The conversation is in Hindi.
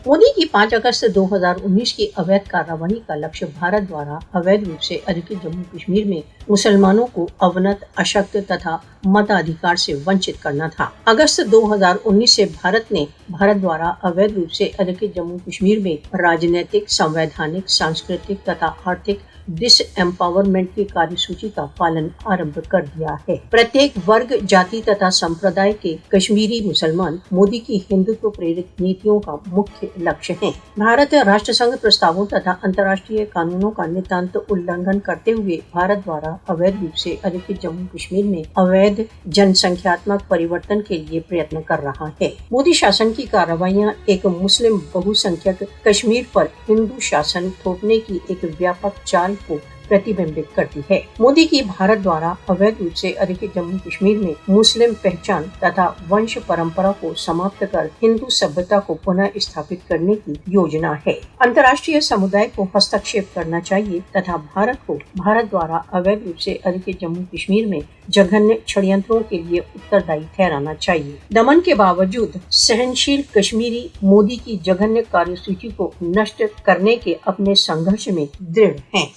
मोदी की 5 अगस्त 2019 की अवैध कार्रवाई का लक्ष्य भारत द्वारा अवैध रूप से अधिकृत जम्मू कश्मीर में मुसलमानों को अवनत, अशक्त तथा मताधिकार से वंचित करना था। अगस्त 2019 से भारत द्वारा अवैध रूप से अधिकृत जम्मू कश्मीर में राजनीतिक, संवैधानिक, सांस्कृतिक तथा आर्थिक डिसएम्पावरमेंट की कार्यसूची का पालन आरंभ कर दिया है। प्रत्येक वर्ग, जाति तथा संप्रदाय के कश्मीरी मुसलमान मोदी की हिंदुत्व प्रेरित नीतियों का मुख्य लक्ष्य हैं। भारत राष्ट्र संघ प्रस्तावों तथा अंतर्राष्ट्रीय कानूनों का नितांत उल्लंघन करते हुए भारत द्वारा अवैध रूप से अधिकृत जम्मू कश्मीर में अवैध जनसंख्यात्मक परिवर्तन के लिए प्रयत्न कर रहा है। मोदी शासन की कार्रवाइयां एक मुस्लिम बहुसंख्यक कश्मीर पर हिंदू शासन थोपने की एक व्यापक चाल को प्रतिबिंबित करती है। मोदी की भारत द्वारा अवैध रूप से अधिकृत जम्मू कश्मीर में मुस्लिम पहचान तथा वंश परंपरा को समाप्त कर हिंदू सभ्यता को पुनः स्थापित करने की योजना है। अंतर्राष्ट्रीय समुदाय को हस्तक्षेप करना चाहिए तथा भारत द्वारा अवैध रूप से अधिकृत जम्मू कश्मीर में जघन्य षड्यंत्रों के लिए उत्तरदायी ठहराना चाहिए। दमन के बावजूद सहनशील कश्मीरी मोदी की जघन्य कार्यसूची को नष्ट करने के अपने संघर्ष में दृढ़ हैं।